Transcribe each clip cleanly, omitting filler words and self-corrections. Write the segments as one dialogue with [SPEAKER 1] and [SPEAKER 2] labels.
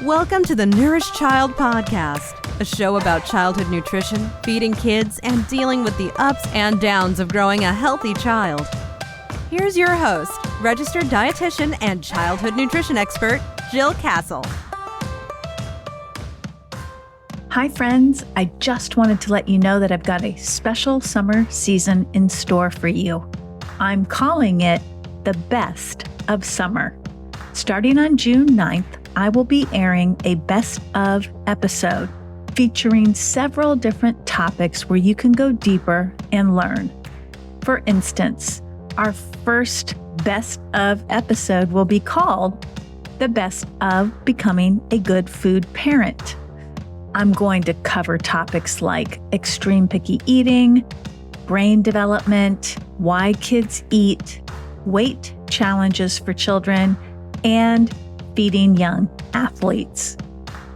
[SPEAKER 1] Welcome to the Nourish Child Podcast, a show about childhood nutrition, feeding kids, and dealing with the ups and downs of growing a healthy child. Here's your host, registered dietitian and childhood nutrition expert, Jill Castle.
[SPEAKER 2] Hi friends, I just wanted to let you know that I've got a special summer season in store for you. I'm calling it the Best of Summer. Starting on June 9th, I will be airing a Best of episode featuring several different topics where you can go deeper and learn. For instance, our first Best of episode will be called The Best of Becoming a Good Food Parent. I'm going to cover topics like extreme picky eating, brain development, why kids eat, weight challenges for children, and feeding young athletes.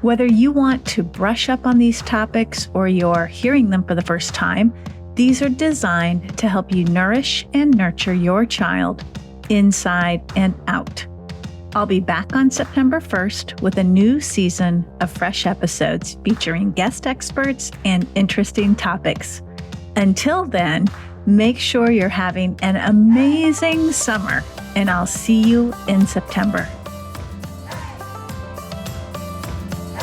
[SPEAKER 2] Whether you want to brush up on these topics or you're hearing them for the first time, these are designed to help you nourish and nurture your child inside and out. I'll be back on September 1st with a new season of fresh episodes featuring guest experts and interesting topics. Until then, make sure you're having an amazing summer, and I'll see you in September.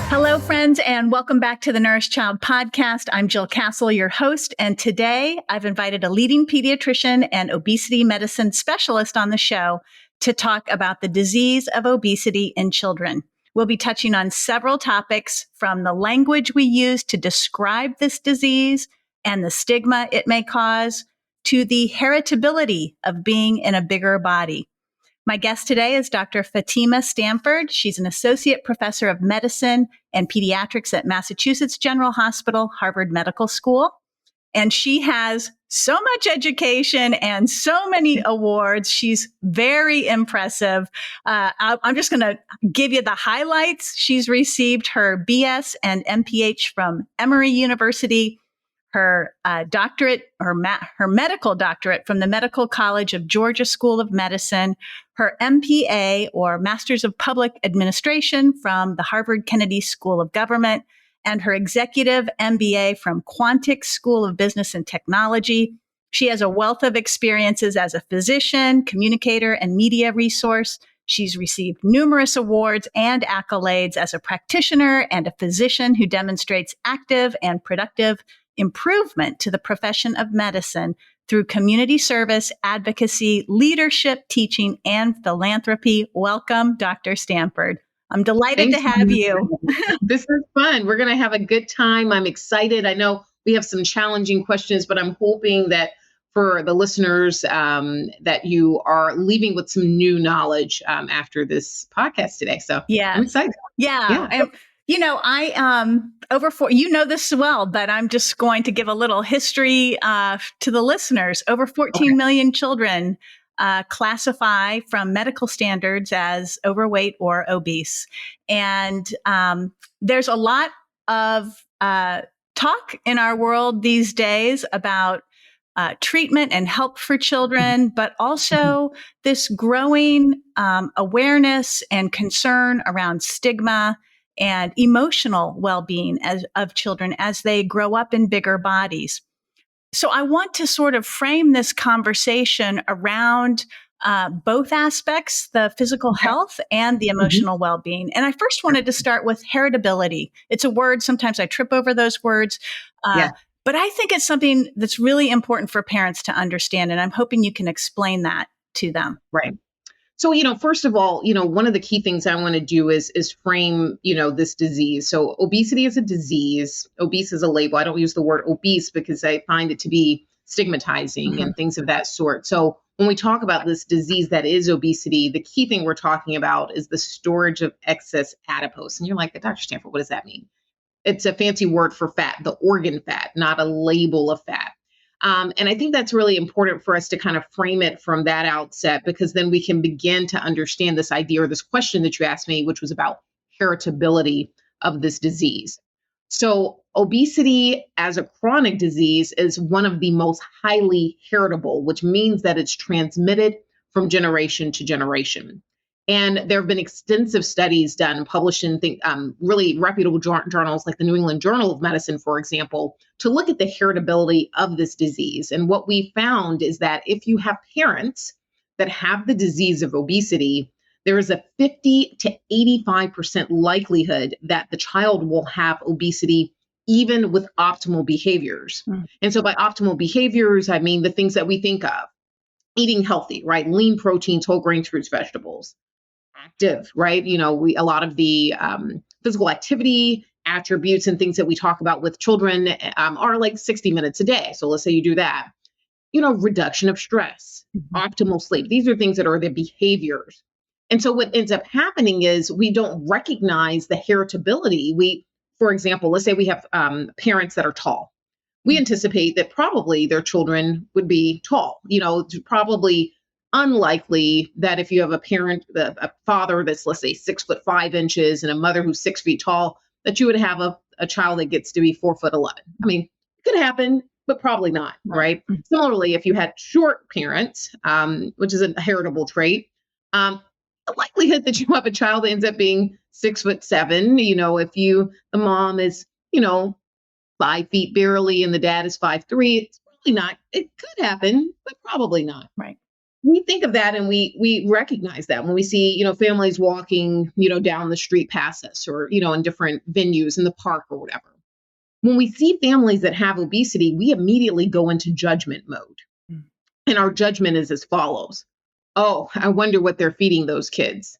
[SPEAKER 2] Hello, friends, and welcome back to the Nourish Child Podcast. I'm Jill Castle, your host, and today I've invited a leading pediatrician and obesity medicine specialist on the show to talk about the disease of obesity in children. We'll be touching on several topics from the language we use to describe this disease and the stigma it may cause to the heritability of being in a bigger body. My guest today is Dr. Fatima Stanford. She's an associate professor of medicine and pediatrics at Massachusetts General Hospital, Harvard Medical School. And she has so much education and so many awards. She's very impressive. I'm just going to give you the highlights. She's received her BS and MPH from Emory University, her doctorate, her medical doctorate from the Medical College of Georgia School of Medicine, her MPA or Masters of Public Administration from the Harvard Kennedy School of Government, and her executive MBA from Quantic School of Business and Technology. She has a wealth of experiences as a physician, communicator, and media resource. She's received numerous awards and accolades as a practitioner and a physician who demonstrates active and productive improvement to the profession of medicine through community service, advocacy, leadership, teaching, and philanthropy. Welcome, Dr. Stanford. I'm delighted to have you.
[SPEAKER 3] This is fun. We're going to have a good time. I'm excited. I know we have some challenging questions, but I'm hoping that for the listeners that you are leaving with some new knowledge after this podcast today. So yeah, I'm excited.
[SPEAKER 2] Yeah. And, you know, you know this well, but I'm just going to give a little history to the listeners. Over 14 million children classify from medical standards as overweight or obese. And there's a lot of talk in our world these days about treatment and help for children, but also this growing awareness and concern around stigma and emotional well-being of children as they grow up in bigger bodies. So I want to sort of frame this conversation around both aspects, the physical health and the emotional well-being. And I first wanted to start with heritability. It's a word, sometimes I trip over those words, but I think it's something that's really important for parents to understand. And I'm hoping you can explain that to them.
[SPEAKER 3] Right. So, first of all, one of the key things I want to do is frame, this disease. So obesity is a disease. Obese is a label. I don't use the word obese because I find it to be stigmatizing and things of that sort. So when we talk about this disease that is obesity, the key thing we're talking about is the storage of excess adipose. And you're like, Dr. Stanford, what does that mean? It's a fancy word for fat, the organ fat, not a label of fat. And I think that's really important for us to kind of frame it from that outset, because then we can begin to understand this idea or this question that you asked me, which was about heritability of this disease. So obesity as a chronic disease is one of the most highly heritable, which means that it's transmitted from generation to generation. And there have been extensive studies done, published in really reputable journals like the New England Journal of Medicine, for example, to look at the heritability of this disease. And what we found is that if you have parents that have the disease of obesity, there is a 50 to 85% likelihood that the child will have obesity even with optimal behaviors. And so by optimal behaviors, I mean the things that we think of: eating healthy, right? Lean proteins, whole grains, fruits, vegetables; active, right? A lot of the physical activity attributes and things that we talk about with children are like 60 minutes a day. So let's say you do that. Reduction of stress, optimal sleep. These are things that are the behaviors. And so what ends up happening is we don't recognize the heritability. For example, let's say we have parents that are tall. We anticipate that probably their children would be tall. It's probably unlikely that if you have a father that's, let's say, 6'5" and a mother who's 6 feet tall, that you would have a child that gets to be 4'11". I mean, it could happen, but probably not, right? Similarly, if you had short parents, which is a heritable trait, the likelihood that you have a child that ends up being 6'7", if the mom is, 5 feet barely and the dad is 5'3", it's probably not. It could happen, but probably not.
[SPEAKER 2] Right.
[SPEAKER 3] We think of that and we recognize that when we see, families walking, down the street past us, or, in different venues in the park or whatever. When we see families that have obesity, we immediately go into judgment mode. And our judgment is as follows: oh, I wonder what they're feeding those kids.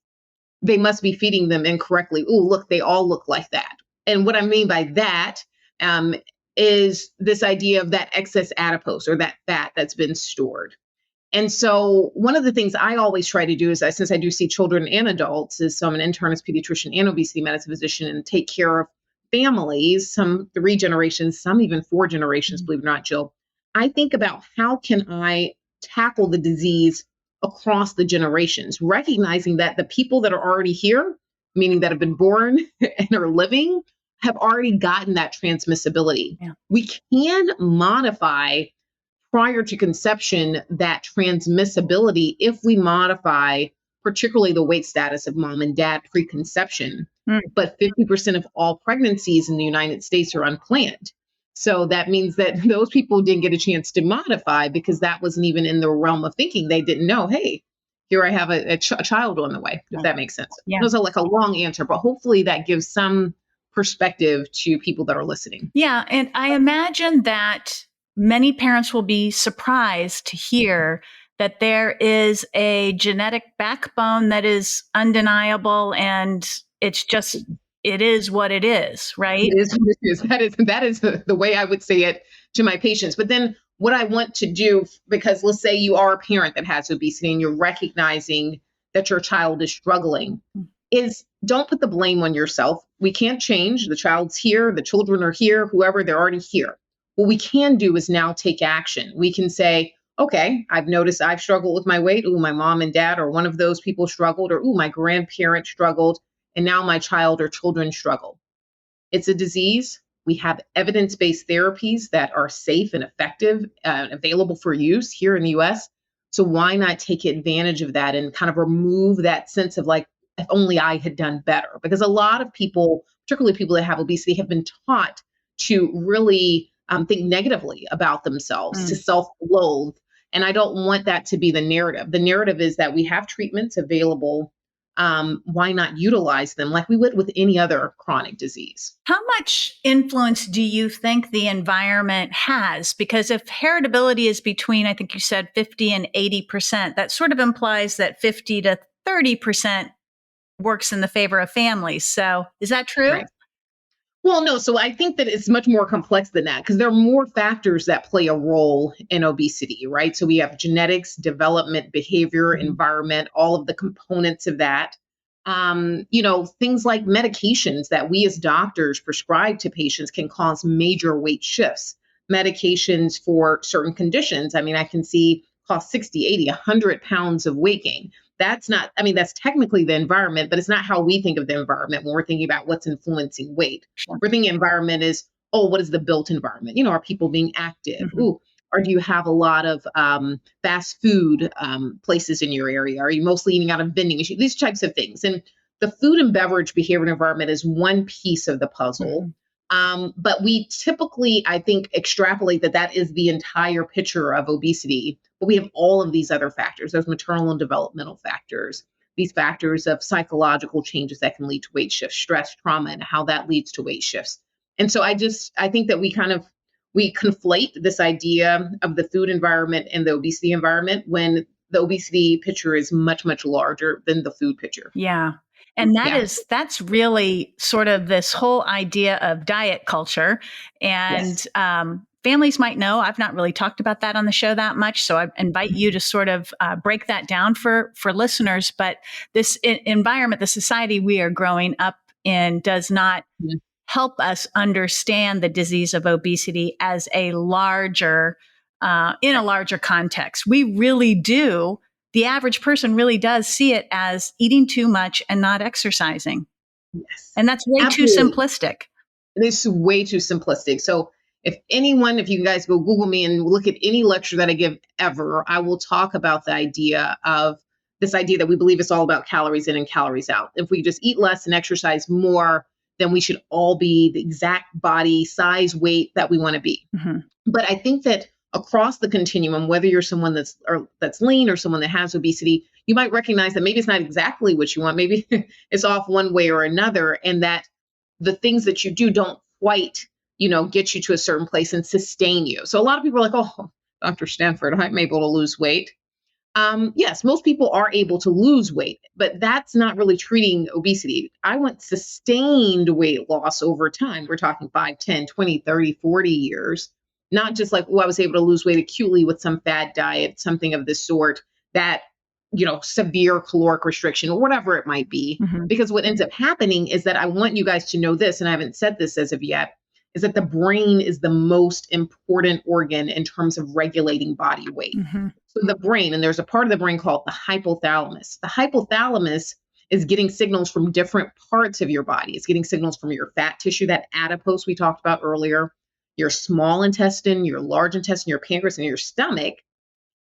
[SPEAKER 3] They must be feeding them incorrectly. Oh, look, they all look like that. And what I mean by that is this idea of that excess adipose, or that fat that's been stored. And so one of the things I always try to do is, since I do see children and adults, so I'm an internist, pediatrician, and obesity medicine physician, and take care of families, some 3 generations, some even 4 generations, believe it or not, Jill. I think about how can I tackle the disease across the generations, recognizing that the people that are already here, meaning that have been born and are living, have already gotten that transmissibility.
[SPEAKER 2] Yeah.
[SPEAKER 3] We can modify prior to conception that transmissibility if we modify particularly the weight status of mom and dad pre-conception. But 50% of all pregnancies in the United States are unplanned. So that means that those people didn't get a chance to modify because that wasn't even in the realm of thinking. They didn't know, hey, here I have a child on the way, if that makes sense.
[SPEAKER 2] Yeah.
[SPEAKER 3] It was like a long answer, but hopefully that gives some perspective to people that are listening.
[SPEAKER 2] Yeah. And I imagine that many parents will be surprised to hear that there is a genetic backbone that is undeniable, and it is what it is, right?
[SPEAKER 3] It is what it is. That is the way I would say it to my patients. But then what I want to do, because let's say you are a parent that has obesity and you're recognizing that your child is struggling, is don't put the blame on yourself. We can't change. The child's here, the children are here, whoever, they're already here. What we can do is now take action. We can say, okay, I've noticed I've struggled with my weight. Ooh, my mom and dad or one of those people struggled, or ooh, my grandparent struggled, and now my child or children struggle. It's a disease. We have evidence-based therapies that are safe and effective and available for use here in the US. So why not take advantage of that and kind of remove that sense of like, if only I had done better? Because a lot of people, particularly people that have obesity, have been taught to really think negatively about themselves, to self-loathe. And I don't want that to be the narrative. The narrative is that we have treatments available. Why not utilize them like we would with any other chronic disease?
[SPEAKER 2] How much influence do you think the environment has? Because if heritability is between, I think you said 50 and 80%, that sort of implies that 50 to 30% works in the favor of families. So is that true?
[SPEAKER 3] Right. Well, no. So I think that it's much more complex than that, because there are more factors that play a role in obesity, right? So we have genetics, development, behavior, environment, all of the components of that. Things like medications that we as doctors prescribe to patients can cause major weight shifts. Medications for certain conditions, I mean, I can see cost 60, 80, 100 pounds of weight gain. That's technically the environment, but it's not how we think of the environment when we're thinking about what's influencing weight.
[SPEAKER 2] Sure.
[SPEAKER 3] We're thinking environment is, what is the built environment? Are people being active? Ooh, Or do you have a lot of fast food places in your area? Are you mostly eating out of vending machines? These types of things. And the food and beverage behavior and environment is one piece of the puzzle. But we typically, I think, extrapolate that is the entire picture of obesity. But we have all of these other factors. There's maternal and developmental factors, these factors of psychological changes that can lead to weight shifts, stress, trauma, and how that leads to weight shifts. And so I think that we conflate this idea of the food environment and the obesity environment when the obesity picture is much, much larger than the food picture.
[SPEAKER 2] Yeah. And that's really sort of this whole idea of diet culture. And families might know, I've not really talked about that on the show that much. So I invite you to sort of break that down for listeners. But this environment, the society we are growing up in, does not help us understand the disease of obesity as in a larger context. We really do. The average person really does see it as eating too much and not exercising.
[SPEAKER 3] Yes.
[SPEAKER 2] And that's way too simplistic.
[SPEAKER 3] It's way too simplistic. So if you guys go Google me and look at any lecture that I give ever, I will talk about the idea of this idea that we believe it's all about calories in and calories out. If we just eat less and exercise more, then we should all be the exact body size, weight that we want to be. But I think that across the continuum, whether you're someone that's lean or someone that has obesity, you might recognize that maybe it's not exactly what you want. Maybe it's off one way or another, and that the things that you do don't quite, get you to a certain place and sustain you. So a lot of people are like, oh, Dr. Stanford, I'm able to lose weight. Yes, most people are able to lose weight, but that's not really treating obesity. I want sustained weight loss over time. We're talking 5, 10, 20, 30, 40 years. Not just like, I was able to lose weight acutely with some fad diet, something of this sort, that, severe caloric restriction or whatever it might be. Because what ends up happening is that I want you guys to know this, and I haven't said this as of yet, is that the brain is the most important organ in terms of regulating body weight. So the brain, and there's a part of the brain called the hypothalamus. The hypothalamus is getting signals from different parts of your body. It's getting signals from your fat tissue, that adipose we talked about earlier, your small intestine, your large intestine, your pancreas, and your stomach.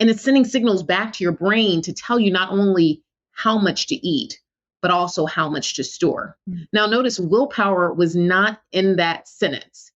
[SPEAKER 3] And it's sending signals back to your brain to tell you not only how much to eat, but also how much to store. Now, notice willpower was not in that sentence.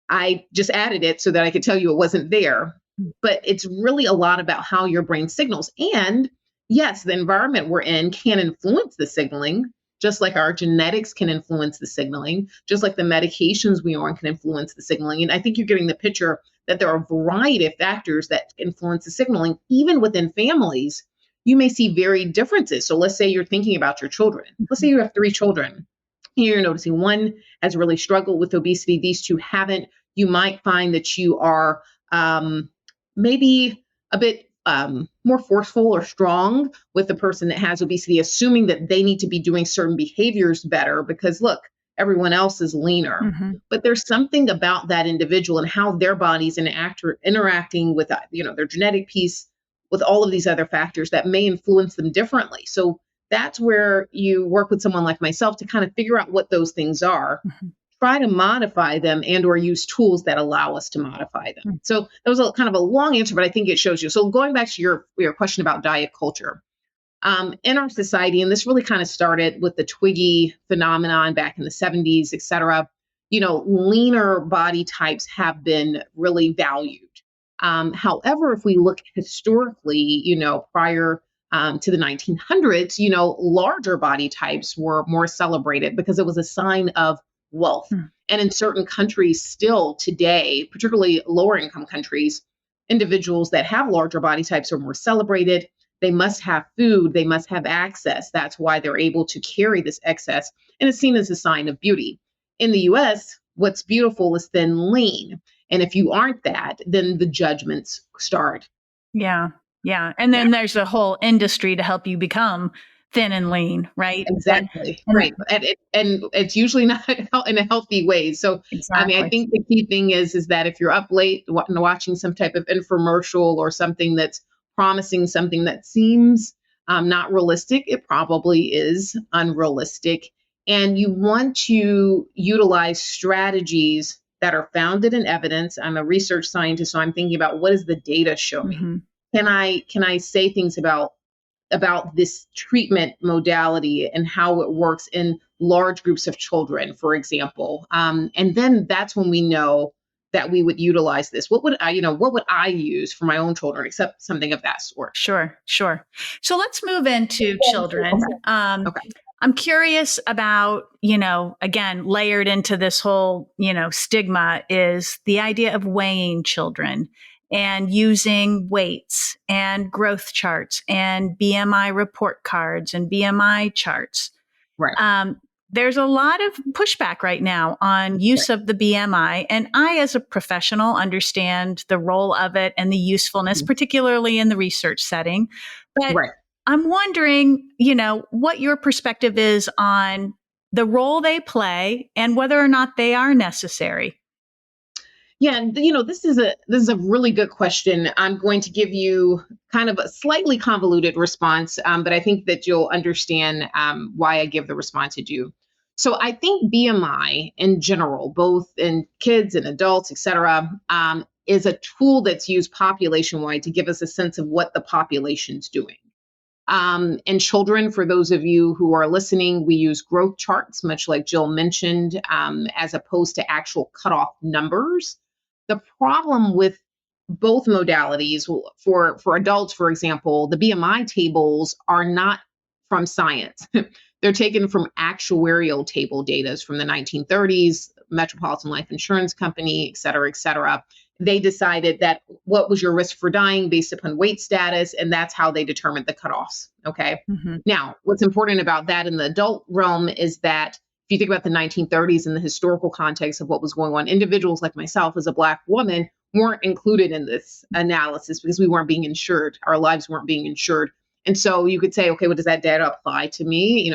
[SPEAKER 3] I just added it so that I could tell you it wasn't there. But it's really a lot about how your brain signals. And yes, the environment we're in can influence the signaling, just like our genetics can influence the signaling, just like the medications we are on can influence the signaling. And I think you're getting the picture that there are a variety of factors that influence the signaling. Even within families, you may see varied differences. So let's say you're thinking about your children. Let's say you have 3 children. You're noticing one has really struggled with obesity. These 2 haven't. You might find that you are maybe a bit more forceful or strong with the person that has obesity, assuming that they need to be doing certain behaviors better because, look, everyone else is leaner. But there's something about that individual and how their body's interacting with their genetic piece, with all of these other factors that may influence them differently. So that's where you work with someone like myself to kind of figure out what those things are. Try to modify them and or use tools that allow us to modify them. So that was kind of a long answer, but I think it shows you. So going back to your question about diet culture, in our society, and this really kind of started with the Twiggy phenomenon back in the 70s, et cetera, leaner body types have been really valued. However, if we look historically, prior to the 1900s, larger body types were more celebrated because it was a sign of wealth. And in certain countries still today, particularly lower income countries, individuals that have larger body types are more celebrated. They must have food. They must have access. That's why they're able to carry this excess. And it's seen as a sign of beauty. In the US, what's beautiful is thin, lean. And if you aren't that, then the judgments start.
[SPEAKER 2] Yeah. And then there's a whole industry to help you become thin and lean, right?
[SPEAKER 3] Exactly. Right. And it's usually not in a healthy way. So,
[SPEAKER 2] exactly.
[SPEAKER 3] I think the key thing is that if you're up late watching some type of infomercial or something that's promising something that seems not realistic, it probably is unrealistic. And you want to utilize strategies that are founded in evidence. I'm a research scientist, so I'm thinking about what is the data showing?
[SPEAKER 2] Mm-hmm.
[SPEAKER 3] Can I say things about this treatment modality and how it works in large groups of children, for example? And then that's when we know that we would utilize this. What would I use for my own children, except something of that sort?
[SPEAKER 2] Sure. So let's move into children.
[SPEAKER 3] Okay.
[SPEAKER 2] I'm curious about, again, layered into this whole, stigma is the idea of weighing children and using weights and growth charts and BMI report cards and BMI charts.
[SPEAKER 3] Right.
[SPEAKER 2] There's a lot of pushback right now on use of the BMI. And I, as a professional, understand the role of it and the usefulness, particularly in the research setting. But
[SPEAKER 3] Right.
[SPEAKER 2] I'm wondering, what your perspective is on the role they play and whether or not they are necessary.
[SPEAKER 3] Yeah, and this is a really good question. I'm going to give you kind of a slightly convoluted response, but I think that you'll understand why I give the response I do. So I think BMI in general, both in kids and adults, et cetera, is a tool that's used population-wide to give us a sense of what the population's doing. And children, for those of you who are listening, we use growth charts, much like Jill mentioned, as opposed to actual cutoff numbers. The problem with both modalities, for adults, for example, the BMI tables are not from science. They're taken from actuarial table data from the 1930s, Metropolitan Life Insurance Company, et cetera, et cetera. They decided that what was your risk for dying based upon weight status, and that's how they determined the cutoffs. Okay.
[SPEAKER 2] Mm-hmm.
[SPEAKER 3] Now, what's important about that in the adult realm is that if you think about the 1930s and the historical context of what was going on, individuals like myself as a Black woman weren't included in this analysis because we weren't being insured. Our lives weren't being insured. And so you could say, okay, well, does that data apply to me?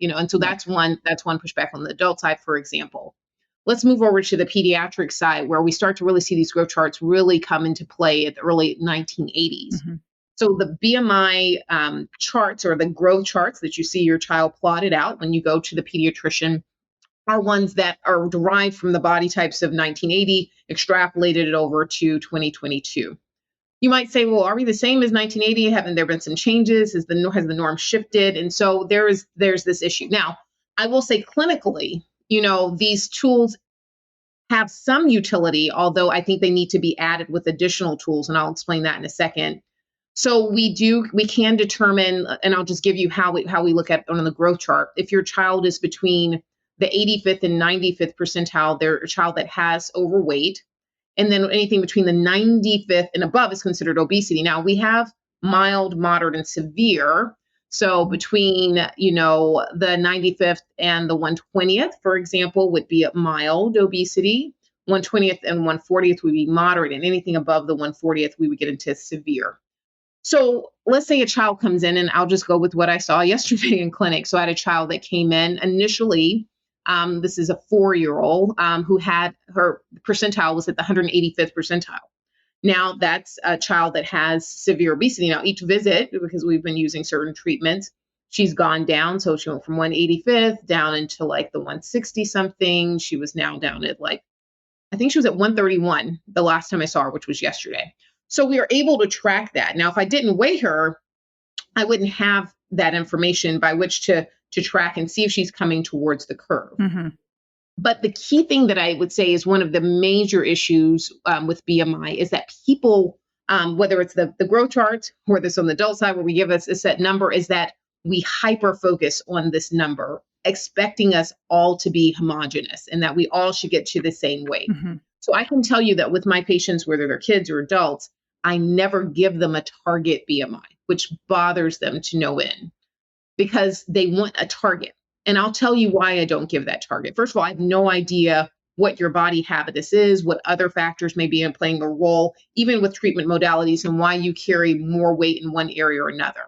[SPEAKER 3] And so that's one pushback on the adult side, for example. Let's move over to the pediatric side where we start to really see these growth charts really come into play at the early 1980s.
[SPEAKER 2] Mm-hmm.
[SPEAKER 3] So the BMI charts or the growth charts that you see your child plotted out when you go to the pediatrician are ones that are derived from the body types of 1980, extrapolated it over to 2022. You might say, well, are we the same as 1980? Haven't there been some changes? Has the norm shifted? And so there's this issue. Now, I will say clinically, these tools have some utility, although I think they need to be added with additional tools, and I'll explain that in a second. So we can determine, and I'll just give you how we look at it on the growth chart. If your child is between the 85th and 95th percentile, they're a child that has overweight. And then anything between the 95th and above is considered obesity. Now we have mild, moderate, and severe. So between, the 95th and the 120th, for example, would be a mild obesity. 120th and 140th would be moderate, and anything above the 140th, we would get into severe. So let's say a child comes in, and I'll just go with what I saw yesterday in clinic. So I had a child that came in initially. This is a 4-year-old who had her percentile was at the 185th percentile. Now that's a child that has severe obesity. Now each visit, because we've been using certain treatments, she's gone down. So she went from 185th down into like the 160 something. She was now down at I think she was at 131 the last time I saw her, which was yesterday. So we are able to track that. Now, if I didn't weigh her, I wouldn't have that information by which to track and see if she's coming towards the curve.
[SPEAKER 2] Mm-hmm.
[SPEAKER 3] But the key thing that I would say is one of the major issues with BMI is that people, whether it's the growth charts or this on the adult side where we give us a set number, is that we hyper focus on this number, expecting us all to be homogenous and that we all should get to the same weight.
[SPEAKER 2] Mm-hmm.
[SPEAKER 3] So I can tell you that with my patients, whether they're kids or adults, I never give them a target BMI, which bothers them to no end because they want a target. And I'll tell you why I don't give that target. First of all, I have no idea what your body habitus is, what other factors may be playing a role, even with treatment modalities, and why you carry more weight in one area or another.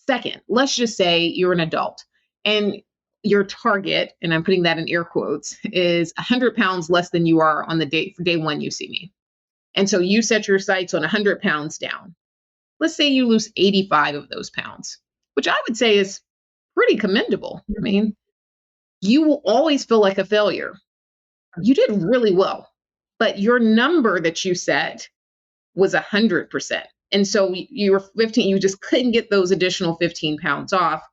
[SPEAKER 3] Second, let's just say you're an adult and your target, and I'm putting that in air quotes, is 100 pounds less than you are on the day one you see me. And so you set your sights on 100 pounds down. Let's say you lose 85 of those pounds, which I would say is pretty commendable. I mean, you will always feel like a failure. You did really well. but your number that you set was 100%. And so you were 15, you just couldn't get those additional 15 pounds off.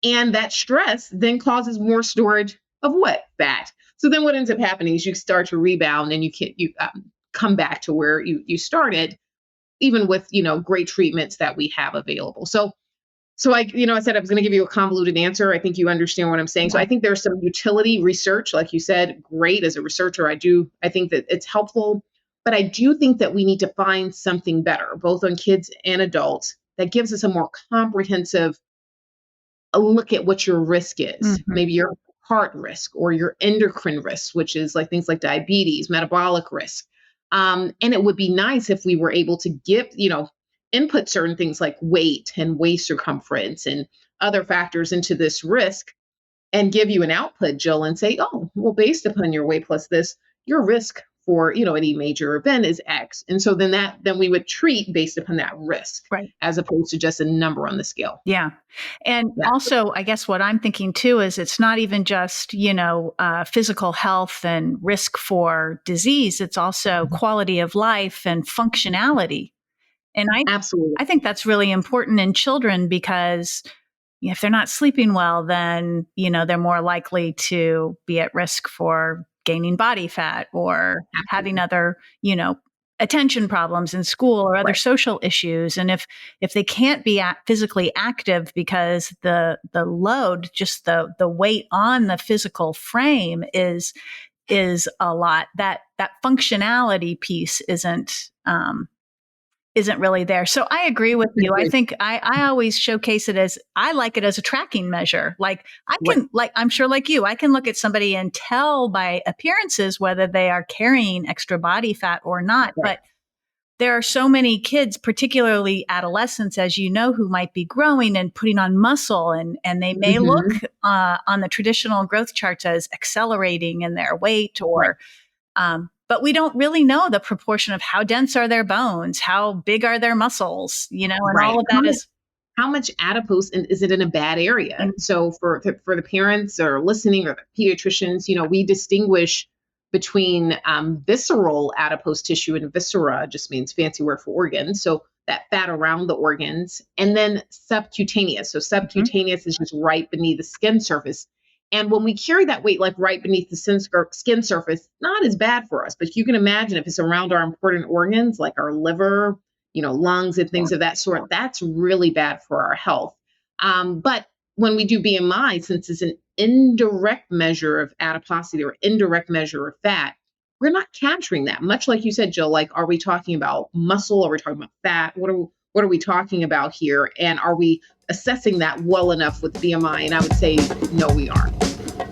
[SPEAKER 3] And that stress then causes more storage of what? Fat. So then what ends up happening is you start to rebound and you come back to where you started, even with, great treatments that we have available. So I said I was going to give you a convoluted answer. I think you understand what I'm saying. So I think there's some utility research, like you said, great as a researcher. I think that it's helpful, but I do think that we need to find something better, both on kids and adults, that gives us a more comprehensive look at what your risk is.
[SPEAKER 2] Mm-hmm.
[SPEAKER 3] Maybe your heart risk or your endocrine risk, which is like things like diabetes, metabolic risk. And it would be nice if we were able to give, input certain things like weight and waist circumference and other factors into this risk and give you an output, Jill, and say, oh, well, based upon your weight plus this, your risk for, any major event is X. And so then we would treat based upon that risk,
[SPEAKER 2] right,
[SPEAKER 3] as opposed to just a number on the scale.
[SPEAKER 2] Yeah. And also, I guess what I'm thinking too is it's not even just, physical health and risk for disease. It's also quality of life and functionality. And
[SPEAKER 3] Absolutely.
[SPEAKER 2] I think that's really important in children because if they're not sleeping well, then, they're more likely to be at risk for gaining body fat or having other, attention problems in school or other social issues. And if they can't be physically active because the load, just the weight on the physical frame is a lot, that functionality piece isn't really there. So I agree with you. I think I always showcase it I like it as a tracking measure. Like I'm sure like you, I can look at somebody and tell by appearances whether they are carrying extra body fat or not. Right. But there are so many kids, particularly adolescents, as you know, who might be growing and putting on muscle and they may look on the traditional growth charts as accelerating in their weight or, but we don't really know the proportion of how dense are their bones, how big are their muscles, and all of that is.
[SPEAKER 3] How much adipose is it in a bad area? And so for the parents or listening or the pediatricians, we distinguish between visceral adipose tissue, and viscera just means fancy word for organs. So that fat around the organs, and then subcutaneous. So subcutaneous is just right beneath the skin surface. And when we carry that weight, like right beneath the skin surface, not as bad for us. But you can imagine if it's around our important organs, like our liver, lungs and things of that sort, that's really bad for our health. But when we do BMI, since it's an indirect measure of adiposity or indirect measure of fat, we're not capturing that. Much like you said, Jill, like, are we talking about muscle? Are we talking about fat? What are we talking about here? And are we assessing that well enough with BMI? And I would say, no, we aren't.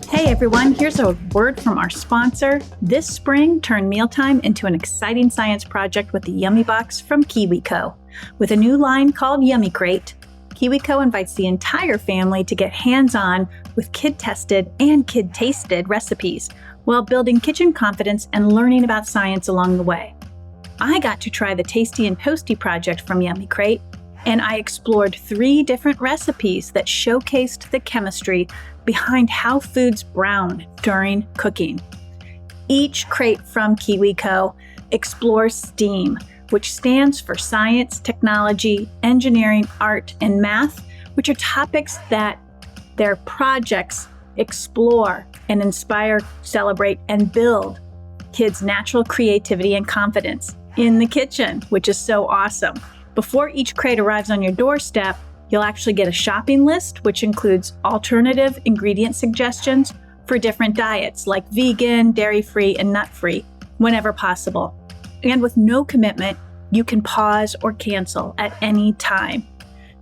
[SPEAKER 2] Hey everyone, here's a word from our sponsor. This spring, turn mealtime into an exciting science project with the Yummy Box from KiwiCo. With a new line called Yummy Crate, KiwiCo invites the entire family to get hands-on with kid-tested and kid-tasted recipes while building kitchen confidence and learning about science along the way. I got to try the Tasty and Toasty project from Yummy Crate, and I explored 3 different recipes that showcased the chemistry behind how foods brown during cooking. Each crate from KiwiCo explores STEAM, which stands for science, technology, engineering, art, and math, which are topics that their projects explore and inspire, celebrate, and build kids' natural creativity and confidence in the kitchen, which is so awesome. Before each crate arrives on your doorstep, you'll actually get a shopping list, which includes alternative ingredient suggestions for different diets like vegan, dairy-free, and nut-free, whenever possible. And with no commitment, you can pause or cancel at any time.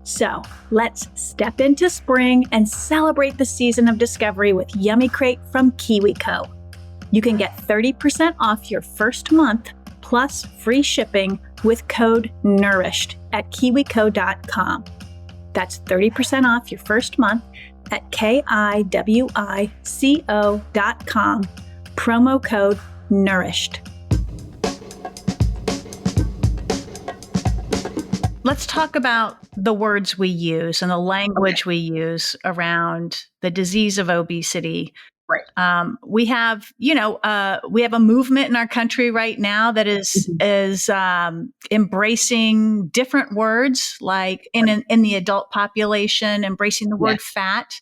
[SPEAKER 2] So let's step into spring and celebrate the season of discovery with Yummy Crate from KiwiCo. You can get 30% off your first month plus free shipping with code NOURISHED at kiwico.com. That's 30% off your first month at kiwico.com, promo code NOURISHED. Let's talk about the words we use and the language we use around the disease of obesity.
[SPEAKER 3] Right.
[SPEAKER 2] We have, we have a movement in our country right now that is embracing different words, like in the adult population, embracing the word
[SPEAKER 3] Yes.
[SPEAKER 2] fat.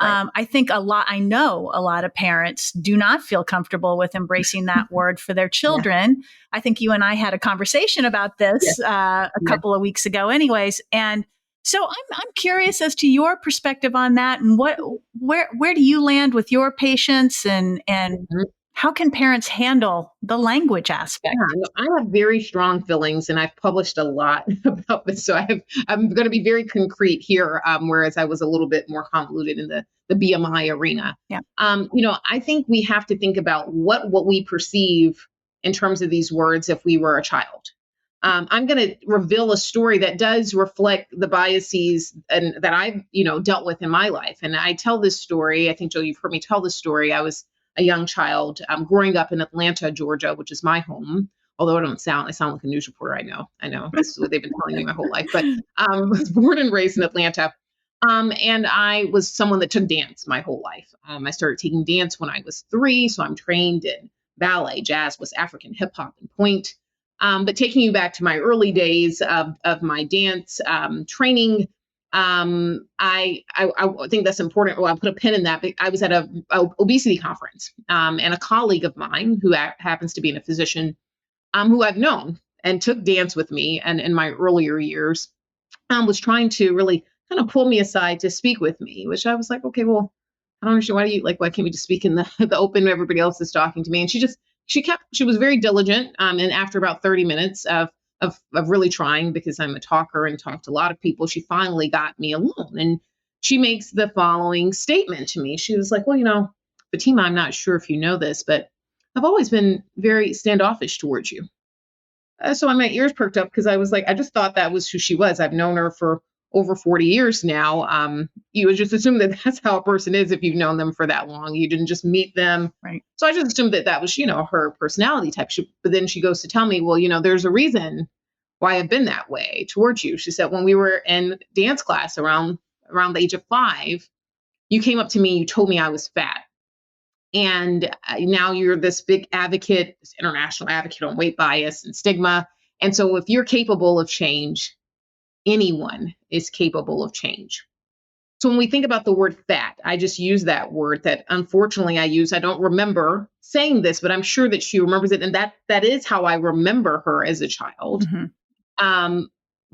[SPEAKER 3] Right.
[SPEAKER 2] I know a lot of parents do not feel comfortable with embracing that word for their children. I think you and I had a conversation about this
[SPEAKER 3] Yes.
[SPEAKER 2] a
[SPEAKER 3] Yes.
[SPEAKER 2] couple of weeks ago anyways. And so I'm curious as to your perspective on that, and where do you land with your patients, and
[SPEAKER 3] Mhm.
[SPEAKER 2] how can parents handle the language aspect?
[SPEAKER 3] Yeah, no, I have very strong feelings, and I've published a lot about this. So I'm going to be very concrete here, whereas I was a little bit more convoluted in the BMI arena.
[SPEAKER 2] Yeah.
[SPEAKER 3] I think we have to think about what we perceive in terms of these words if we were a child. I'm going to reveal a story that does reflect the biases and that I've dealt with in my life. And I tell this story. I think, Joe, you've heard me tell this story. I was a young child growing up in Atlanta, Georgia, which is my home. Although I sound like a news reporter. I know. This is what they've been telling me my whole life. But was born and raised in Atlanta. And I was someone that took dance my whole life. I started taking dance when I was 3. So I'm trained in ballet, jazz, West African, hip hop, and point. But taking you back to my early days of my dance training, I think that's important. Well, I'll put a pin in that. But I was at a obesity conference, and a colleague of mine who happens to be a physician, who I've known and took dance with me, and in my earlier years, was trying to really kind of pull me aside to speak with me, which I was like, okay, well, I don't understand why can't we just speak in the open when everybody else is talking to me? And she was very diligent. And after about 30 minutes of really trying, because I'm a talker and talked to a lot of people, she finally got me alone. And she makes the following statement to me. She was like, well, Fatima, I'm not sure if you know this, but I've always been very standoffish towards you. So my ears perked up, because I was like, I just thought that was who she was. I've known her for over 40 years now. You would just assume that that's how a person is if you've known them for that long. You didn't just meet them.
[SPEAKER 2] Right.
[SPEAKER 3] So I just assumed that was, her personality type. But then she goes to tell me, well, there's a reason why I've been that way towards you. She said, when we were in dance class around the age of 5, you came up to me, you told me I was fat. And now you're this big advocate, this international advocate on weight bias and stigma. And so if you're capable of change, anyone is capable of change. So when we think about the word fat, I just use that word that unfortunately I use. I don't remember saying this, but I'm sure that she remembers it. And that is how I remember her as a child.
[SPEAKER 2] Mm-hmm.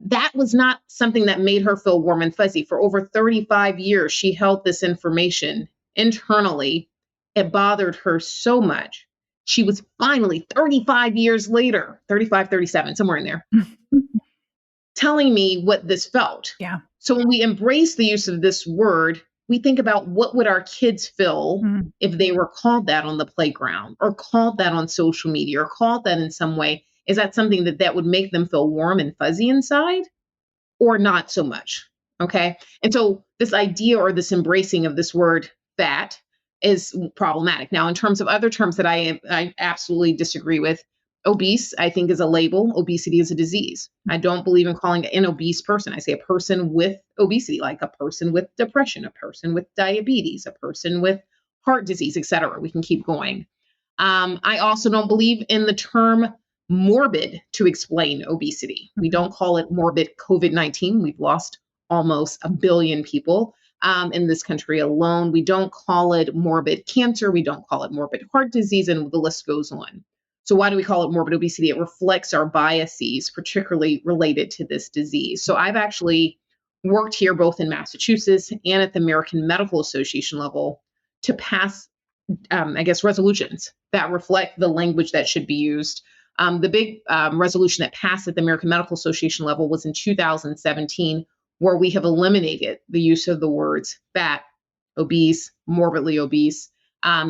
[SPEAKER 3] That was not something that made her feel warm and fuzzy. For over 35 years, she held this information internally. It bothered her so much. She was finally 35 years later, 35, 37, somewhere in there, telling me what this felt.
[SPEAKER 2] Yeah.
[SPEAKER 3] So when we embrace the use of this word, we think about what would our kids feel if they were called that on the playground, or called that on social media, or called that in some way. Is that something that would make them feel warm and fuzzy inside, or not so much? Okay. And so this idea, or this embracing of this word fat, is problematic. Now, in terms of other terms that I absolutely disagree with, obese, I think, is a label. Obesity is a disease. I don't believe in calling an obese person. I say a person with obesity, like a person with depression, a person with diabetes, a person with heart disease, et cetera. We can keep going. I also don't believe in the term morbid to explain obesity. We don't call it morbid COVID-19. We've lost almost 1 billion people in this country alone. We don't call it morbid cancer. We don't call it morbid heart disease, and the list goes on. So why do we call it morbid obesity? It reflects our biases, particularly related to this disease. So I've actually worked here both in Massachusetts and at the American Medical Association level to pass, resolutions that reflect the language that should be used. The big resolution that passed at the American Medical Association level was in 2017, where we have eliminated the use of the words fat, obese, morbidly obese,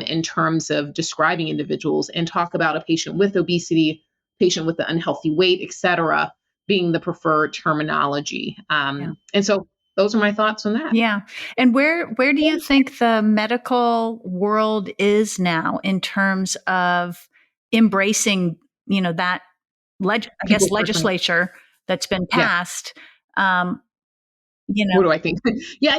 [SPEAKER 3] in terms of describing individuals, and talk about a patient with obesity, patient with an unhealthy weight, et cetera, being the preferred terminology. And so those are my thoughts on that.
[SPEAKER 2] Yeah. And where do you think the medical world is now in terms of embracing, that legislature that's been
[SPEAKER 3] Yeah.
[SPEAKER 2] passed?
[SPEAKER 3] What do I think? Yeah,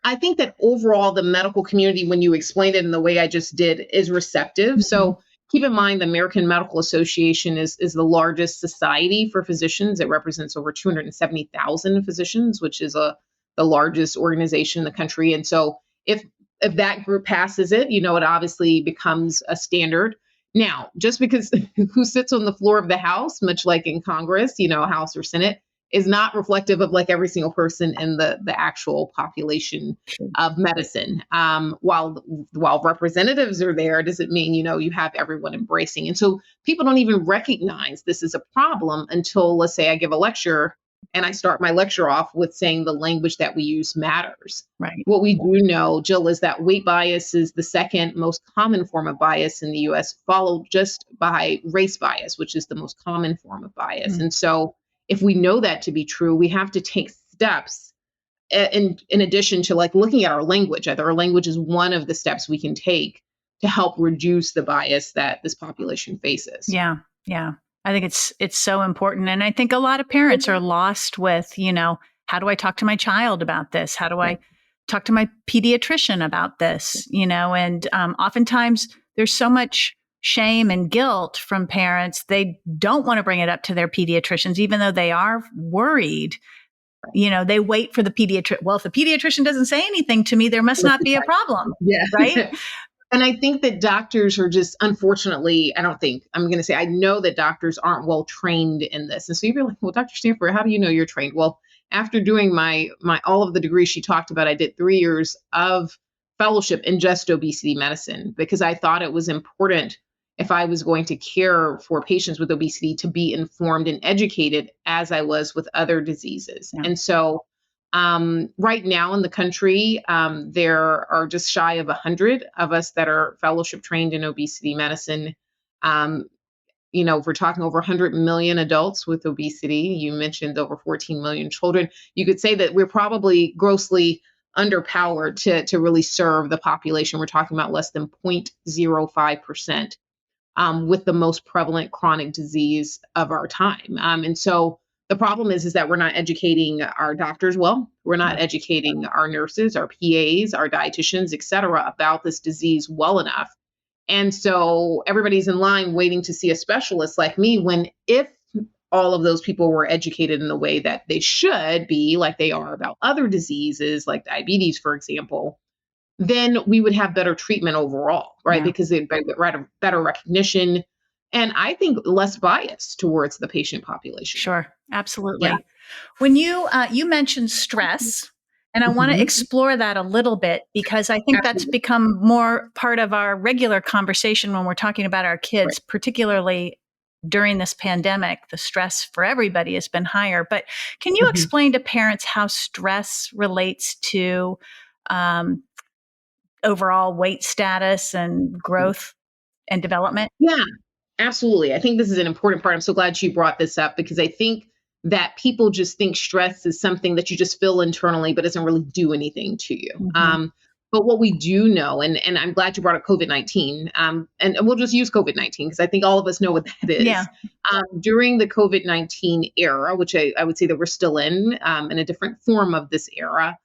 [SPEAKER 3] I think that overall the medical community, when you explained it in the way I just did, is receptive.
[SPEAKER 2] Mhm.
[SPEAKER 3] So keep in mind the American Medical Association is the largest society for physicians. It represents over 270,000 physicians, which is the largest organization in the country. And so if that group passes it, it obviously becomes a standard. Now, just because who sits on the floor of the House, much like in Congress, House or Senate, is not reflective of like every single person in the actual population
[SPEAKER 2] Sure.
[SPEAKER 3] of medicine. While representatives are there, doesn't mean you have everyone embracing. And so people don't even recognize this is a problem until, let's say, I give a lecture and I start my lecture off with saying the language that we use matters.
[SPEAKER 2] Right.
[SPEAKER 3] What we do know, Jill, is that weight bias is the second most common form of bias in the US, followed just by race bias, which is the most common form of bias.
[SPEAKER 2] Mm.
[SPEAKER 3] And so if we know that to be true, we have to take steps in addition to like looking at our language. Either our language is one of the steps we can take to help reduce the bias that this population faces.
[SPEAKER 2] Yeah. Yeah. I think it's so important. And I think a lot of parents are lost with, how do I talk to my child about this? How do I talk to my pediatrician about this? And oftentimes there's so much shame and guilt from parents. They don't want to bring it up to their pediatricians, even though they are worried. They wait for the pediatrician. Well, if the pediatrician doesn't say anything to me, there must not be a problem.
[SPEAKER 3] Yeah.
[SPEAKER 2] Right.
[SPEAKER 3] And I think that doctors are just, unfortunately, I'm going to say, I know that doctors aren't well trained in this. And so you're like, well, Dr. Stanford, how do you know you're trained? Well, after doing my all of the degrees she talked about, I did 3 years of fellowship in just obesity medicine because I thought it was important if I was going to care for patients with obesity to be informed and educated as I was with other diseases.
[SPEAKER 2] Yeah.
[SPEAKER 3] And so right now in the country, there are just shy of 100 of us that are fellowship trained in obesity medicine. If we're talking over 100 million adults with obesity, you mentioned over 14 million children, you could say that we're probably grossly underpowered to really serve the population. We're talking about less than 0.05%. With the most prevalent chronic disease of our time. And so the problem is that we're not educating our doctors well. We're not educating our nurses, our PAs, our dietitians, et cetera, about this disease well enough. And so everybody's in line waiting to see a specialist like me when if all of those people were educated in the way that they should be, like they are about other diseases like diabetes, for example, then we would have better treatment overall, right?
[SPEAKER 2] Yeah.
[SPEAKER 3] Because they'd be better recognition and I think less bias towards the patient population.
[SPEAKER 2] Sure. Absolutely.
[SPEAKER 3] Yeah.
[SPEAKER 2] When you mentioned stress, and I want to explore that a little bit because I think that's become more part of our regular conversation when we're talking about our kids, particularly during this pandemic. The stress for everybody has been higher. But can you explain to parents how stress relates to overall weight status and growth and development?
[SPEAKER 3] Yeah, absolutely. I think this is an important part. I'm so glad you brought this up because I think that people just think stress is something that you just feel internally, but doesn't really do anything to you. But what we do know, and I'm glad you brought up COVID-19, and we'll just use COVID-19 because I think all of us know what that is.
[SPEAKER 2] Yeah.
[SPEAKER 3] During the COVID-19 era, which I would say that we're still in a different form of this era,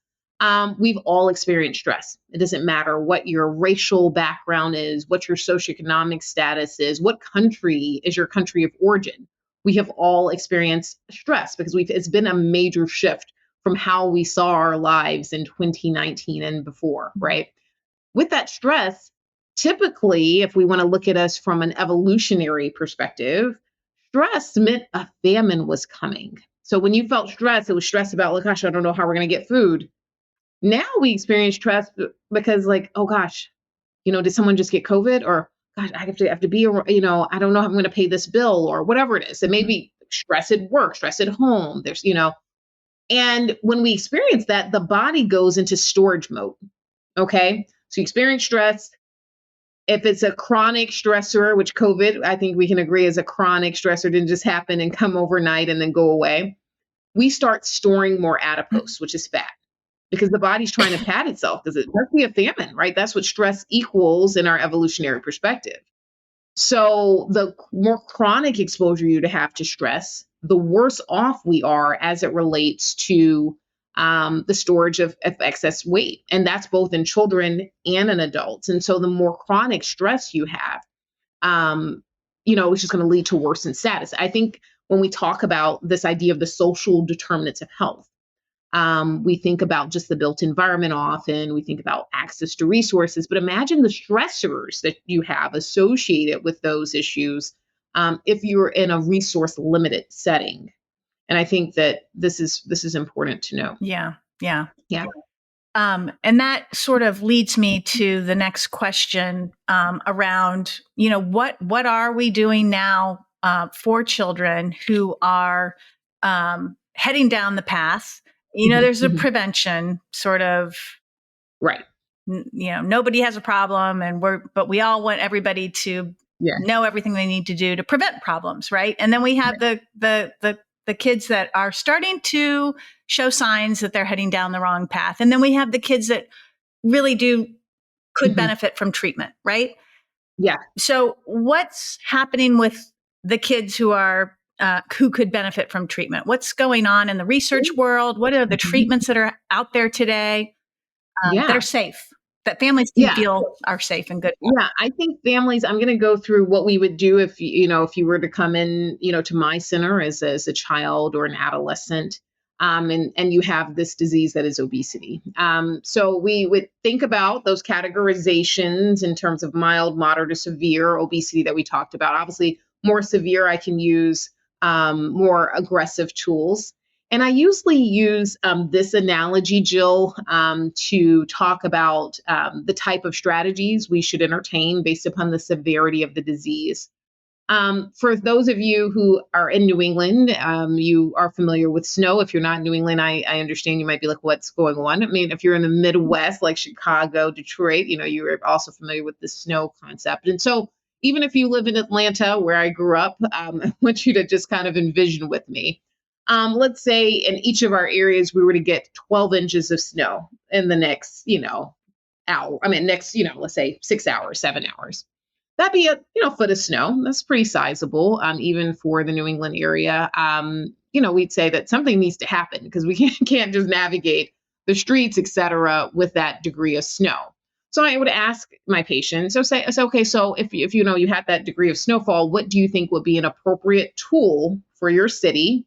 [SPEAKER 3] we've all experienced stress. It doesn't matter what your racial background is, what your socioeconomic status is, what country is your country of origin. We have all experienced stress because it's been a major shift from how we saw our lives in 2019 and before, right? With that stress, typically, if we want to look at us from an evolutionary perspective, stress meant a famine was coming. So when you felt stress, it was stress about, like, gosh, I don't know how we're going to get food. Now we experience stress because, like, oh gosh, did someone just get COVID? Or gosh, I have to be, I don't know how I'm going to pay this bill or whatever it is. It may be stress at work, stress at home. And when we experience that, the body goes into storage mode. Okay. So you experience stress. If it's a chronic stressor, which COVID, I think we can agree is a chronic stressor, didn't just happen and come overnight and then go away. We start storing more adipose, which is fat, because the body's trying to pad itself because it must be a famine, right? That's what stress equals in our evolutionary perspective. So the more chronic exposure you have to stress, the worse off we are as it relates to the storage of excess weight. And that's both in children and in adults. And so the more chronic stress you have, it's just going to lead to worsened status. I think when we talk about this idea of the social determinants of health, we think about just the built environment often. We think about access to resources, but imagine the stressors that you have associated with those issues if you're in a resource limited setting. And I think that this is important to know.
[SPEAKER 2] Yeah.
[SPEAKER 3] Yeah.
[SPEAKER 2] And that sort of leads me to the next question around, what are we doing now for children who are heading down the path? There's a prevention sort of,
[SPEAKER 3] right.
[SPEAKER 2] Nobody has a problem, but we all want everybody to know everything they need to do to prevent problems, right? And then we have the kids that are starting to show signs that they're heading down the wrong path. And then we have the kids that really could benefit from treatment, right?
[SPEAKER 3] Yeah.
[SPEAKER 2] So what's happening with the kids who could benefit from treatment? What's going on in the research world? What are the treatments that are out there today that are safe, that families can feel are safe and good?
[SPEAKER 3] Yeah, I think families, I'm going to go through what we would do if you were to come in, to my center as a child or an adolescent, and you have this disease that is obesity. So we would think about those categorizations in terms of mild, moderate, or severe obesity that we talked about. Obviously, more severe, I can use more aggressive tools. And I usually use this analogy, Jill, to talk about the type of strategies we should entertain based upon the severity of the disease. For those of you who are in New England, you are familiar with snow. If you're not in New England, I understand you might be like, what's going on? I mean, if you're in the Midwest, like Chicago, Detroit, you're also familiar with the snow concept. And so even if you live in Atlanta, where I grew up, I want you to just kind of envision with me. Let's say in each of our areas, we were to get 12 inches of snow in the next, hour. Let's say 6 hours, 7 hours. That'd be a foot of snow. That's pretty sizable, even for the New England area. We'd say that something needs to happen because we can't just navigate the streets, et cetera, with that degree of snow. So I would ask my patients, okay, so if you had that degree of snowfall, what do you think would be an appropriate tool for your city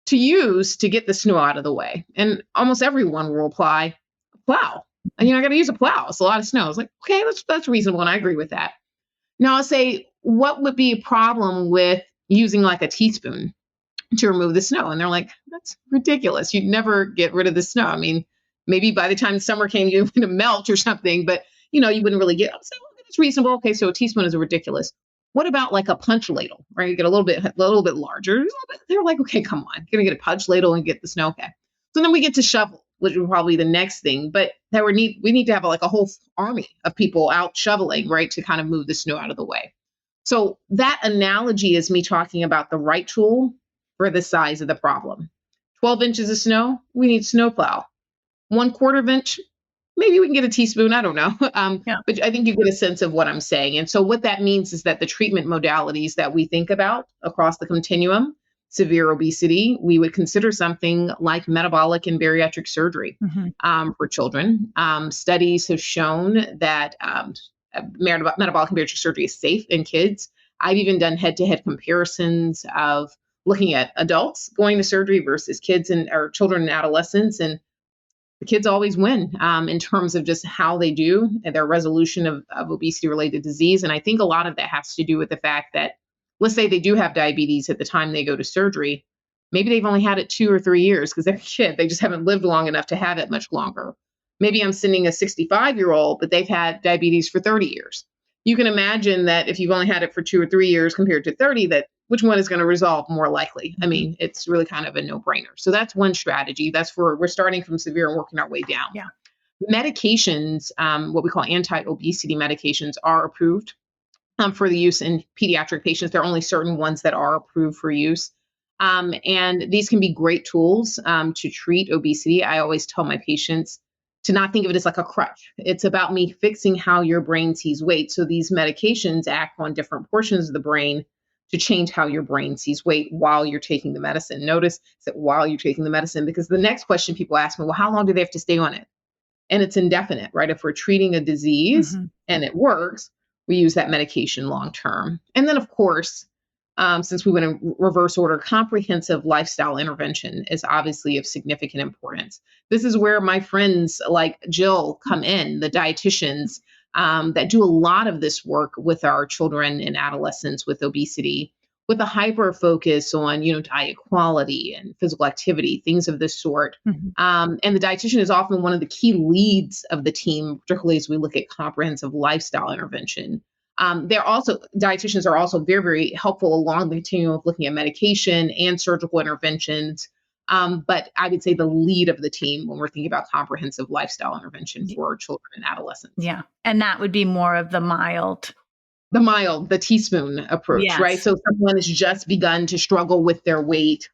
[SPEAKER 3] to use to get the snow out of the way? And almost everyone will apply a plow. And I got to use a plow. It's a lot of snow. It's like, okay, that's reasonable. And I agree with that. Now I'll say, what would be a problem with using like a teaspoon to remove the snow? And they're like, that's ridiculous. You'd never get rid of the snow. I mean, maybe by the time summer came, you would melt or something, but you wouldn't really get, say, well, that's reasonable. Okay. So a teaspoon is ridiculous. What about like a punch ladle, right? You get a little bit larger. They're like, okay, come on, going to get a punch ladle and get the snow. Okay. So then we get to shovel, which is probably the next thing, but we need to have like a whole army of people out shoveling, right? To kind of move the snow out of the way. So that analogy is me talking about the right tool for the size of the problem. 12 inches of snow, we need snowplow. 1/4 inch, maybe we can get a teaspoon. I don't know. But I think you get a sense of what I'm saying. And so what that means is that the treatment modalities that we think about across the continuum, severe obesity, we would consider something like metabolic and bariatric surgery for children. Studies have shown that metabolic and bariatric surgery is safe in kids. I've even done head-to-head comparisons of looking at adults going to surgery versus kids or children and adolescents. And the kids always win in terms of just how they do and their resolution of obesity-related disease. And I think a lot of that has to do with the fact that, let's say they do have diabetes at the time they go to surgery. Maybe they've only had it 2 or 3 years because they're a kid. They just haven't lived long enough to have it much longer. Maybe I'm sending a 65-year-old, but they've had diabetes for 30 years. You can imagine that if you've only had it for 2 or 3 years compared to 30, that which one is going to resolve more likely? I mean, it's really kind of a no-brainer. So that's one strategy. We're starting from severe and working our way down.
[SPEAKER 2] Yeah.
[SPEAKER 3] Medications, what we call anti-obesity medications, are approved for the use in pediatric patients. There are only certain ones that are approved for use. And these can be great tools to treat obesity. I always tell my patients to not think of it as like a crutch. It's about me fixing how your brain sees weight. So these medications act on different portions of the brain to change how your brain sees weight while you're taking the medicine. Notice that while you're taking the medicine, because the next question people ask me, well, how long do they have to stay on it? And it's indefinite, right? If we're treating a disease and it works, we use that medication long term. And then, of course, since we went in reverse order, comprehensive lifestyle intervention is obviously of significant importance. This is where my friends like Jill come in, the dietitians that do a lot of this work with our children and adolescents with obesity, with a hyper focus on, diet quality and physical activity, things of this sort. And the dietitian is often one of the key leads of the team, particularly as we look at comprehensive lifestyle intervention. Dietitians are also very, very helpful along the continuum of looking at medication and surgical interventions. But I would say the lead of the team when we're thinking about comprehensive lifestyle intervention for children and adolescents.
[SPEAKER 2] Yeah. And that would be more of
[SPEAKER 3] the teaspoon approach,
[SPEAKER 2] yes.
[SPEAKER 3] right? So someone has just begun to struggle with their weight.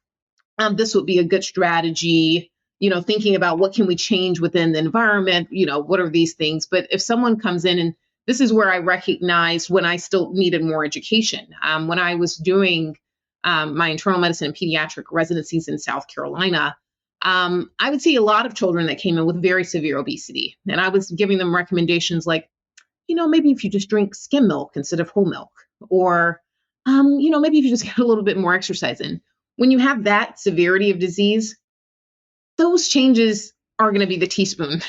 [SPEAKER 3] This would be a good strategy, thinking about what can we change within the environment, what are these things? But if someone comes in, and this is where I recognized when I still needed more education. When I was doing my internal medicine and pediatric residencies in South Carolina, I would see a lot of children that came in with very severe obesity. And I was giving them recommendations like, maybe if you just drink skim milk instead of whole milk, or, maybe if you just get a little bit more exercise in. When you have that severity of disease, those changes are going to be the teaspoon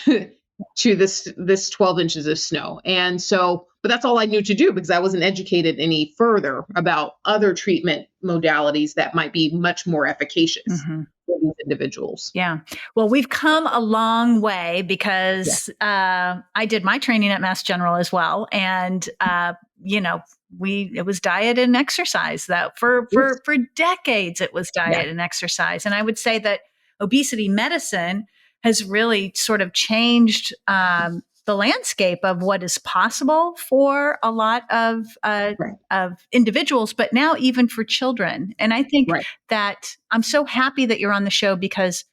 [SPEAKER 3] to this 12 inches of snow. And so, but that's all I knew to do because I wasn't educated any further about other treatment modalities that might be much more efficacious for these individuals.
[SPEAKER 2] Yeah. Well, we've come a long way because I did my training at Mass General as well. And, it was diet and exercise that for decades, it was diet and exercise. And I would say that obesity medicine has really sort of changed the landscape of what is possible for a lot of individuals, but now even for children. And I think that I'm so happy that you're on the show because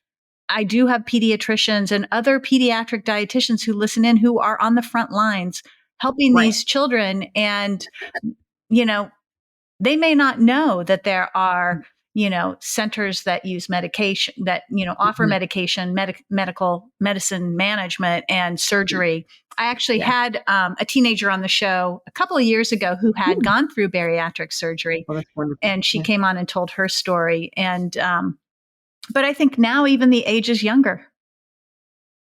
[SPEAKER 2] I do have pediatricians and other pediatric dietitians who listen in who are on the front lines helping these children. And, they may not know that there are centers that use medication that, offer medication, medical medicine management and surgery. I actually had a teenager on the show a couple of years ago who had gone through bariatric surgery, and she came on and told her story. And, but I think now even the age is younger.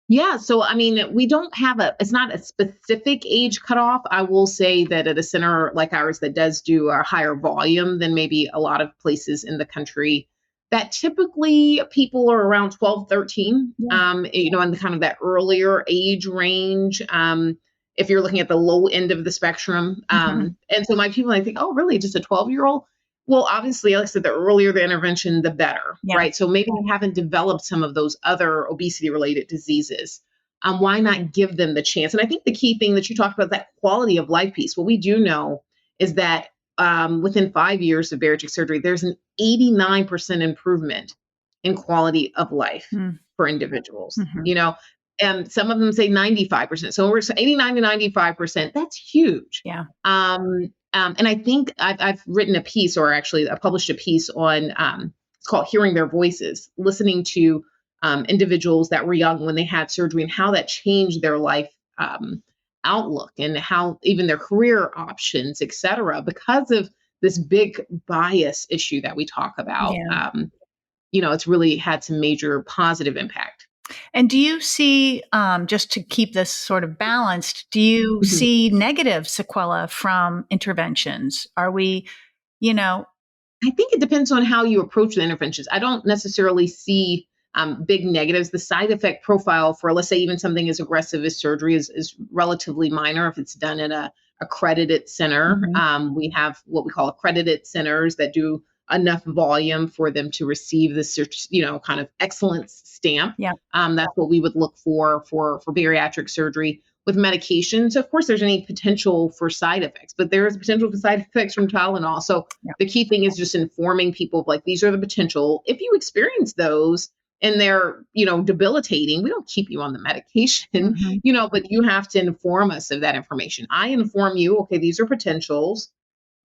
[SPEAKER 3] Yeah. So, we don't have it's not a specific age cutoff. I will say that at a center like ours that does do a higher volume than maybe a lot of places in the country, that typically people are around 12, 13, in kind of that earlier age range. If you're looking at the low end of the spectrum. And so my people, I think, oh, really? Just a 12-year-old? Well, obviously, like I said, the earlier the intervention, the better, right? So maybe they haven't developed some of those other obesity-related diseases. Why not give them the chance? And I think the key thing that you talked about, that quality of life piece, what we do know is that within 5 years of bariatric surgery, there's an 89% improvement in quality of life for individuals, and some of them say 95%. So we're 89 to 95%. That's huge.
[SPEAKER 2] Yeah.
[SPEAKER 3] And I think I've written a piece, or actually I published a piece on, it's called Hearing Their Voices, listening to individuals that were young when they had surgery and how that changed their life outlook and how even their career options, et cetera, because of this big bias issue that we talk about. It's really had some major positive impact.
[SPEAKER 2] And do you see, just to keep this sort of balanced, do you see negative sequelae from interventions? Are we, I
[SPEAKER 3] think it depends on how you approach the interventions. I don't necessarily see big negatives. The side effect profile for, let's say, even something as aggressive as surgery is relatively minor if it's done in a accredited center. We have what we call accredited centers that do enough volume for them to receive this, kind of excellence stamp. That's what we would look for bariatric surgery. With medications, of course, there's any potential for side effects, but there is potential for side effects from Tylenol. So the key thing is just informing people of, like, these are the potential. If you experience those and they're, debilitating, we don't keep you on the medication, but you have to inform us of that information. I inform you, okay, these are potentials.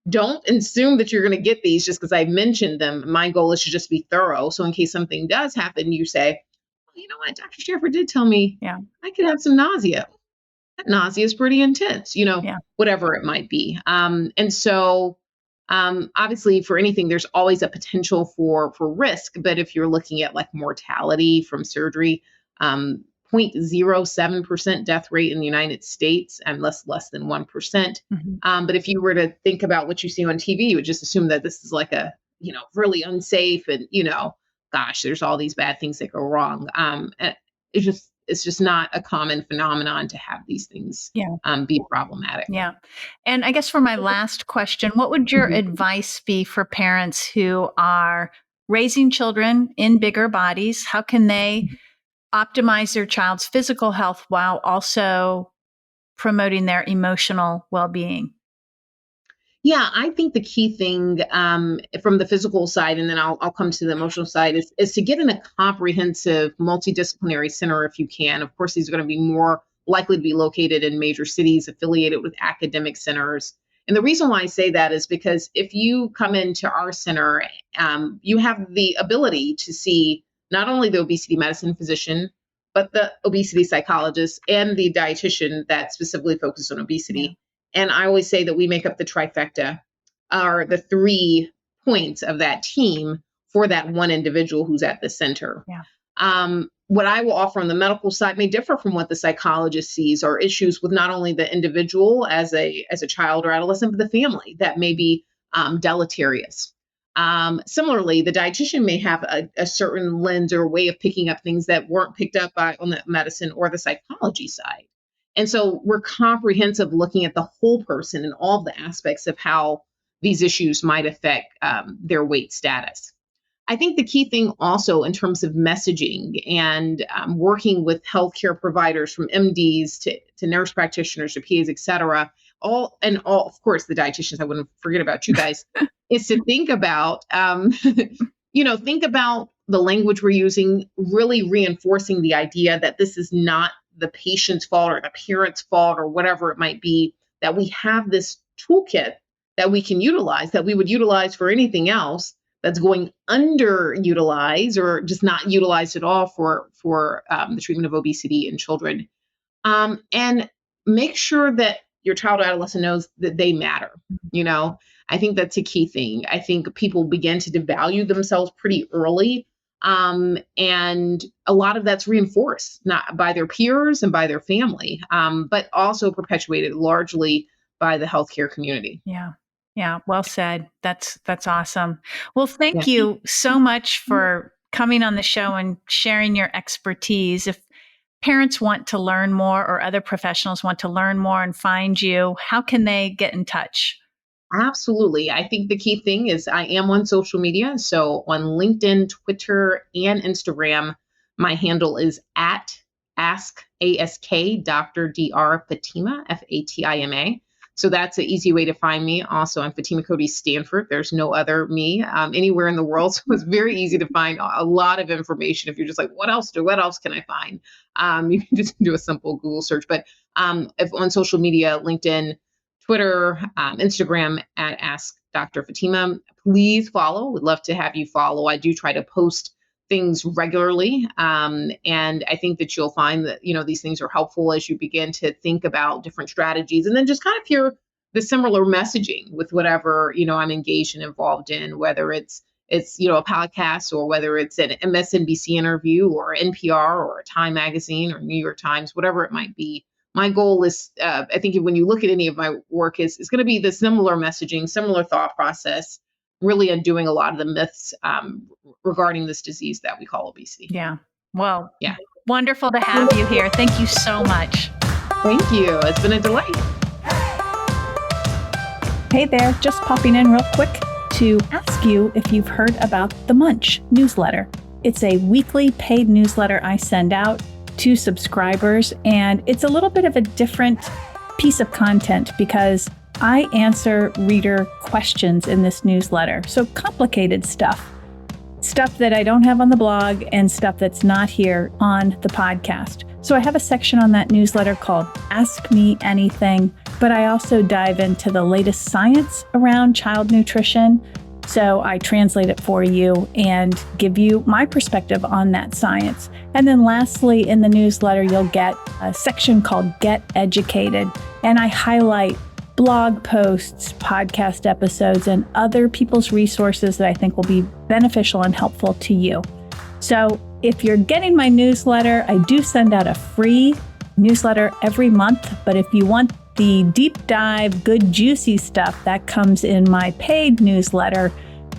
[SPEAKER 3] don't assume that you're going to get these just because I mentioned them. My goal is to just be thorough. So in case something does happen, you say, well, you know what, Dr. Stanford did tell me I could have some nausea. That nausea is pretty intense, whatever it might be. And so obviously for anything, there's always a potential for risk. But if you're looking at like mortality from surgery, 0.07% death rate in the United States and less than 1%.
[SPEAKER 2] Mm-hmm.
[SPEAKER 3] But if you were to think about what you see on TV, you would just assume that this is like a, really unsafe and, gosh, there's all these bad things that go wrong. And it's just not a common phenomenon to have these things be problematic.
[SPEAKER 2] Yeah. And I guess for my last question, what would your advice be for parents who are raising children in bigger bodies? How can they optimize their child's physical health while also promoting their emotional well-being?
[SPEAKER 3] Yeah, I think the key thing from the physical side, and then I'll come to the emotional side, is to get in a comprehensive multidisciplinary center if you can. Of course, these are going to be more likely to be located in major cities affiliated with academic centers. And the reason why I say that is because if you come into our center, you have the ability to see not only the obesity medicine physician, but the obesity psychologist and the dietitian that specifically focuses on obesity. Yeah. And I always say that we make up the trifecta, or the 3 points of that team for that one individual who's at the center.
[SPEAKER 2] Yeah.
[SPEAKER 3] What I will offer on the medical side may differ from what the psychologist sees, or issues with not only the individual as a child or adolescent, but the family that may be deleterious. Similarly, the dietitian may have a certain lens or way of picking up things that weren't picked up on the medicine or the psychology side. And so we're comprehensive looking at the whole person and all the aspects of how these issues might affect their weight status. I think the key thing also in terms of messaging and working with healthcare providers from MDs to nurse practitioners to PAs, et cetera, all, of course, the dietitians, I wouldn't forget about you guys, is to think about, think about the language we're using, really reinforcing the idea that this is not the patient's fault or the parent's fault or whatever it might be, that we have this toolkit that we can utilize, that we would utilize for anything else that's going underutilized or just not utilized at all for the treatment of obesity in children. And make sure that your child or adolescent knows that they matter. I think that's a key thing. I think people begin to devalue themselves pretty early. And a lot of that's reinforced not by their peers and by their family, but also perpetuated largely by the healthcare community.
[SPEAKER 2] Yeah. Yeah. Well said. That's awesome. Well, thank you so much for coming on the show and sharing your expertise. If parents want to learn more or other professionals want to learn more and find you, how can they get in touch?
[SPEAKER 3] Absolutely. I think the key thing is I am on social media. So on LinkedIn, Twitter, and Instagram, my handle is at ask Dr. Fatima, Fatima. So that's an easy way to find me. Also, I'm Fatima Cody Stanford. There's no other me anywhere in the world. So it's very easy to find a lot of information. If you're just like, what else can I find? You can just do a simple Google search. But if on social media, LinkedIn, Twitter, Instagram at Ask Dr. Fatima. Please follow. We'd love to have you follow. I do try to post things regularly. And I think that you'll find that, these things are helpful as you begin to think about different strategies and then just kind of hear the similar messaging with whatever, I'm engaged and involved in, whether it's a podcast or whether it's an MSNBC interview or NPR or Time Magazine or New York Times, whatever it might be. My goal is, I think when you look at any of my work, is going to be the similar messaging, similar thought process, really undoing a lot of the myths regarding this disease that we call obesity.
[SPEAKER 2] Yeah. Well, wonderful to have you here. Thank you so much.
[SPEAKER 3] Thank you. It's been a delight.
[SPEAKER 2] Hey there, just popping in real quick to ask you if you've heard about the Munch newsletter. It's a weekly paid newsletter I send out to subscribers, and it's a little bit of a different piece of content because I answer reader questions in this newsletter. So complicated stuff that I don't have on the blog and stuff that's not here on the podcast. So I have a section on that newsletter called Ask Me Anything. but I also dive into the latest science around child nutrition. So I translate it for you and give you my perspective on that science. And then lastly, in the newsletter, you'll get a section called Get Educated. And I highlight blog posts, podcast episodes, and other people's resources that I think will be beneficial and helpful to you. So if you're getting my newsletter, I do send out a free newsletter every month. But if you want the deep dive, good, juicy stuff, that comes in my paid newsletter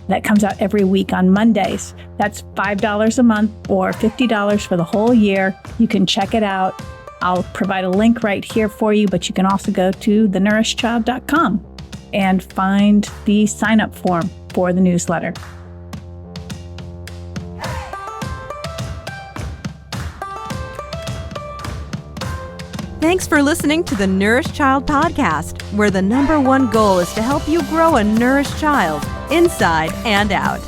[SPEAKER 2] that comes out every week on Mondays. That's $5 a month or $50 for the whole year. You can check it out. I'll provide a link right here for you, but you can also go to thenourishchild.com and find the sign-up form for the newsletter.
[SPEAKER 1] Thanks for listening to the Nourished Child Podcast, where the #1 goal is to help you grow a nourished child inside and out.